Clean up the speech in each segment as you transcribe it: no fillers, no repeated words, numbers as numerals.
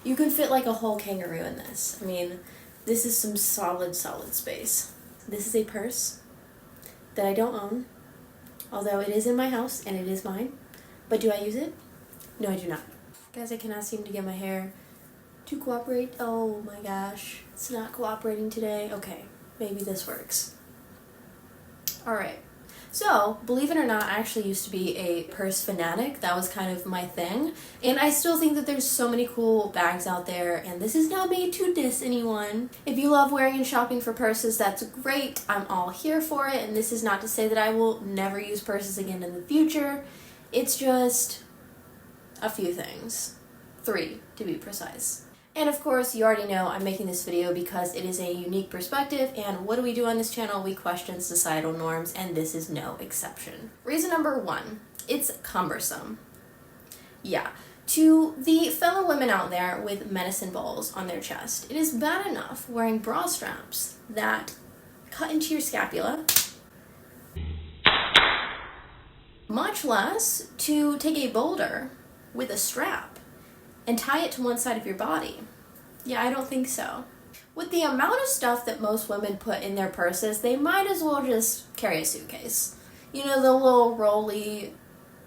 You can fit like a whole kangaroo in this. I mean, this is some solid space. This is a purse that I don't own, although it is in my house and it is mine. But do I use it? No, I do not. Guys, I cannot seem to get my hair to cooperate. Oh my gosh, it's not cooperating today. Okay, maybe this works. Alright, so believe it or not, I actually used to be a purse fanatic. That was kind of my thing, and I still think that there's so many cool bags out there, and this is not made to diss anyone. If you love wearing and shopping for purses, that's great. I'm all here for it, and this is not to say that I will never use purses again in the future. It's just a few things. 3 to be precise. And of course, you already know I'm making this video because it is a unique perspective, and what do we do on this channel? We question societal norms, and this is no exception. Reason number 1, it's cumbersome. Yeah, to the fellow women out there with medicine balls on their chest, it is bad enough wearing bra straps that cut into your scapula, much less to take a boulder with a strap and tie it to one side of your body. Yeah, I don't think so. With the amount of stuff that most women put in their purses, they might as well just carry a suitcase. You know, the little rolly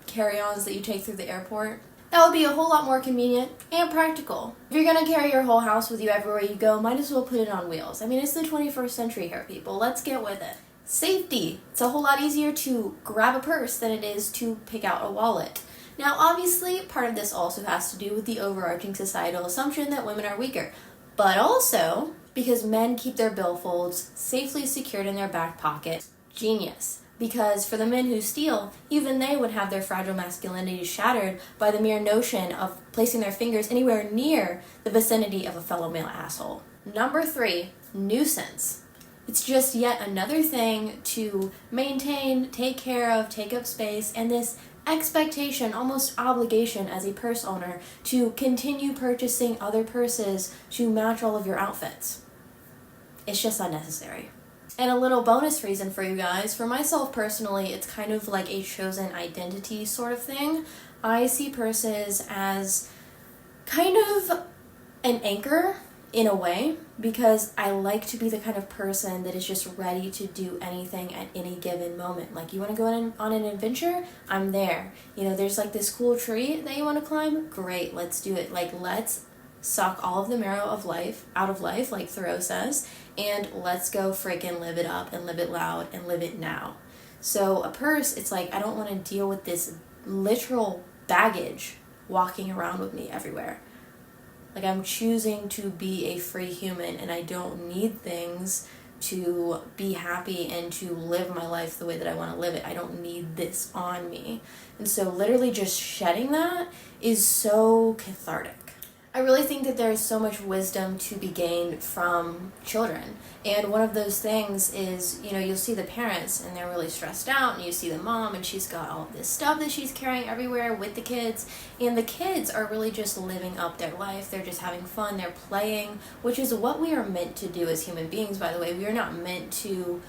carry-ons that you take through the airport? That would be a whole lot more convenient and practical. If you're gonna carry your whole house with you everywhere you go, might as well put it on wheels. I mean, it's the 21st century here, people. Let's get with it. Safety. It's a whole lot easier to grab a purse than it is to pick out a wallet. Now, obviously, part of this also has to do with the overarching societal assumption that women are weaker, but also because men keep their billfolds safely secured in their back pocket. Genius. Because for the men who steal, even they would have their fragile masculinity shattered by the mere notion of placing their fingers anywhere near the vicinity of a fellow male asshole. Number 3, nuisance. It's just yet another thing to maintain, take care of, take up space, and this expectation, almost obligation as a purse owner to continue purchasing other purses to match all of your outfits. It's just unnecessary. And a little bonus reason for you guys, for myself personally, it's kind of like a chosen identity sort of thing. I see purses as kind of an anchor in a way, because I like to be the kind of person that is just ready to do anything at any given moment. Like, you want to go on an adventure? I'm there. You know, there's like this cool tree that you want to climb? Great, let's do it. Like, let's suck all of the marrow of life out of life, like Thoreau says, and let's go freaking live it up and live it loud and live it now. So a purse, it's like, I don't want to deal with this literal baggage walking around with me everywhere. Like, I'm choosing to be a free human, and I don't need things to be happy and to live my life the way that I want to live it. I don't need this on me. And so literally just shedding that is so cathartic. I really think that there is so much wisdom to be gained from children. And one of those things is, you know, you'll see the parents and they're really stressed out, and you see the mom and she's got all this stuff that she's carrying everywhere with the kids, and the kids are really just living up their life. They're just having fun, they're playing, which is what we are meant to do as human beings, by the way. We are not meant to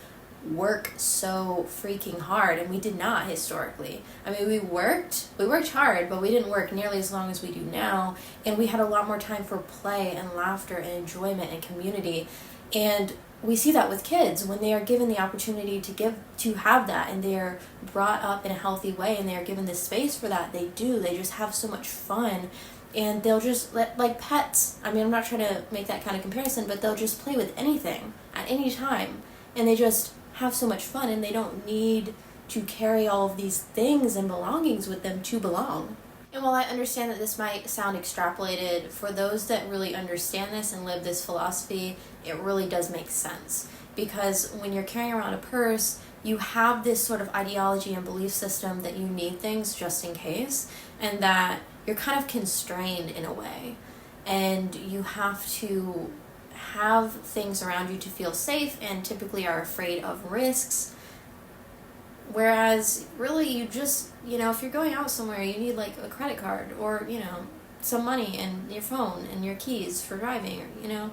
work so freaking hard, and we did not historically. I mean, we worked hard, but we didn't work nearly as long as we do now, and we had a lot more time for play and laughter and enjoyment and community. And we see that with kids when they are given the opportunity to have that, and they are brought up in a healthy way, and they are given the space for that. They just have so much fun, and they'll just like pets. I mean, I'm not trying to make that kind of comparison, but they'll just play with anything at any time, and they just have so much fun, and they don't need to carry all of these things and belongings with them to belong. And while I understand that this might sound extrapolated, for those that really understand this and live this philosophy, it really does make sense. Because when you're carrying around a purse, you have this sort of ideology and belief system that you need things just in case, and that you're kind of constrained in a way. And you have to have things around you to feel safe, and typically are afraid of risks. Whereas really you just, you know, if you're going out somewhere, you need like a credit card, or, you know, some money and your phone and your keys for driving, or, you know,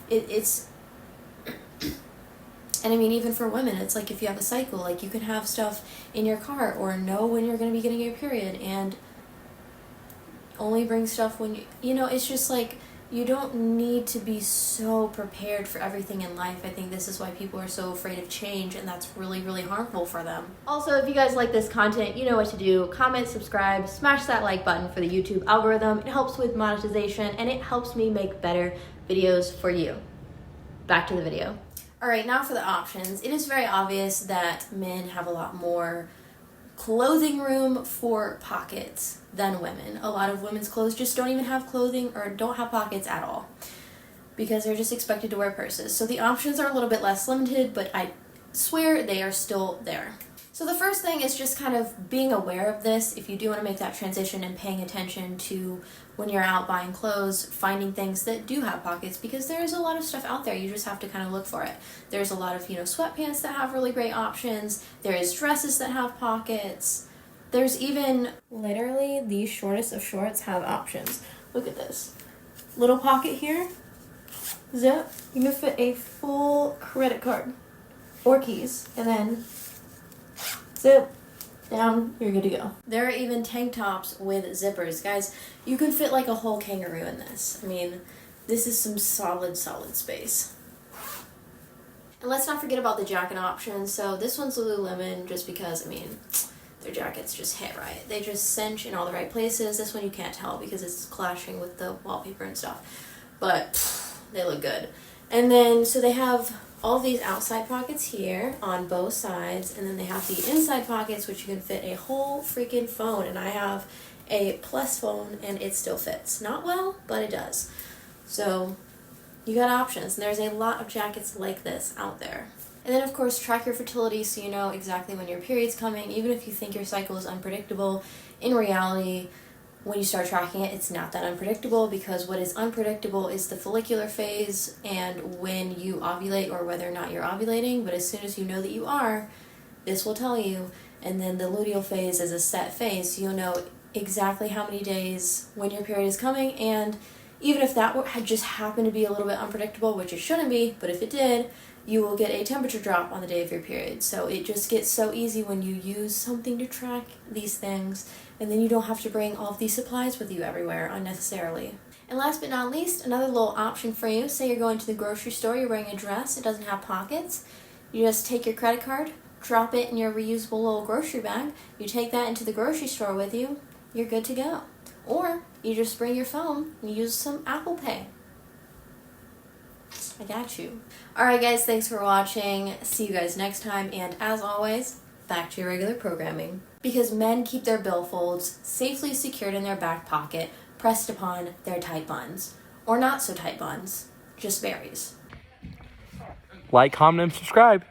it's and I mean, even for women, it's like if you have a cycle, like you can have stuff in your car, or know when you're going to be getting your period, and only bring stuff when you know, it's just like You don't need to be so prepared for everything in life. I think this is why people are so afraid of change, and that's really, really harmful for them. Also, if you guys like this content, you know what to do. Comment, subscribe, smash that like button for the YouTube algorithm. It helps with monetization, and it helps me make better videos for you. Back to the video. All right, now for the options. It is very obvious that men have a lot more clothing room for pockets than women. A lot of women's clothes just don't even have clothing or don't have pockets at all because they're just expected to wear purses. So the options are a little bit less limited, but I swear they are still there. So the first thing is just kind of being aware of this if you do want to make that transition and paying attention to when you're out buying clothes, finding things that do have pockets, because there is a lot of stuff out there. You just have to kind of look for it. There's a lot of, sweatpants that have really great options. There is dresses that have pockets. There's even literally the shortest of shorts have options. Look at this. Little pocket here. Zip. You can fit a full credit card or keys. And then zip. Down, you're good to go. There are even tank tops with zippers. Guys, you can fit like a whole kangaroo in this. I mean, this is some solid space. And let's not forget about the jacket options. So this one's Lululemon just because, their jackets just hit right. They just cinch in all the right places. This one you can't tell because it's clashing with the wallpaper and stuff. But they look good. And then, so they have all these outside pockets here on both sides, and then they have the inside pockets which you can fit a whole freaking phone, and I have a Plus phone and it still fits. Not well, but it does. So you got options, and there's a lot of jackets like this out there. And then of course track your fertility so you know exactly when your period's coming. Even if you think your cycle is unpredictable, in reality when you start tracking it, it's not that unpredictable, because what is unpredictable is the follicular phase and when you ovulate or whether or not you're ovulating. But as soon as you know that you are, this will tell you. And then the luteal phase is a set phase, so you'll know exactly how many days when your period is coming. And even if that had just happened to be a little bit unpredictable, which it shouldn't be, but if it did, you will get a temperature drop on the day of your period. So it just gets so easy when you use something to track these things, and then you don't have to bring all of these supplies with you everywhere unnecessarily. And last but not least, another little option for you. Say you're going to the grocery store, you're wearing a dress, it doesn't have pockets. You just take your credit card, drop it in your reusable little grocery bag, you take that into the grocery store with you, you're good to go. Or you just bring your phone and use some Apple Pay. I got you. Alright guys, thanks for watching. See you guys next time, and as always, back to your regular programming. Because men keep their billfolds safely secured in their back pocket, pressed upon their tight buns. Or not so tight buns, just varies. Like, comment, and subscribe.